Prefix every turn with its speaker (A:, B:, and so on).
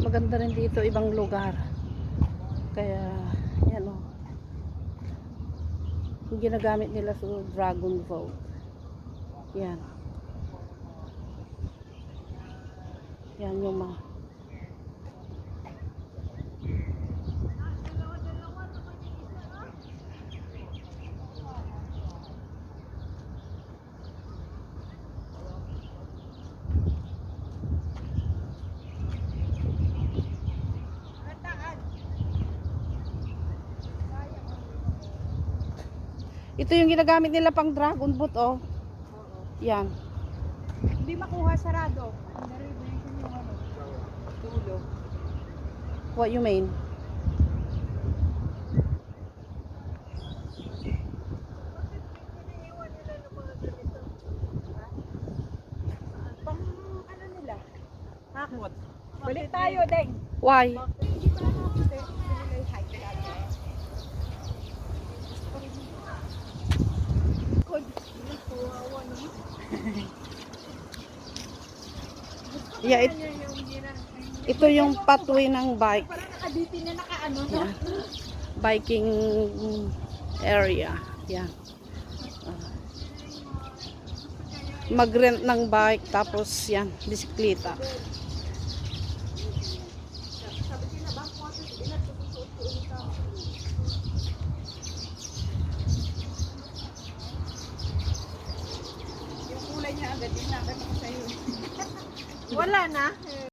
A: maganda rin dito ibang lugar. Kaya yan o, yung ginagamit nila sa dragon boat. Yan yung mga ito yung ginagamit nila pang dragon boat, oh. Yan.
B: Hindi makuha sarado. Tulo.
A: What you mean?
B: Pang ano nila? Hakot. Balik tayo, Deng.
A: Why?
B: Hindi pa lang hakot eh. Hindi nila hike talaga. Good. Kawawa naman.
A: Yeah, ito yung pathway ng bike.
B: Parang nakabitin na nakaano, no?
A: Yeah. Biking area. Yan. Mag-rent ng bike tapos yan, bisikleta.
B: Yung kulay niya agad din nakita ko sa'yo. Wala na.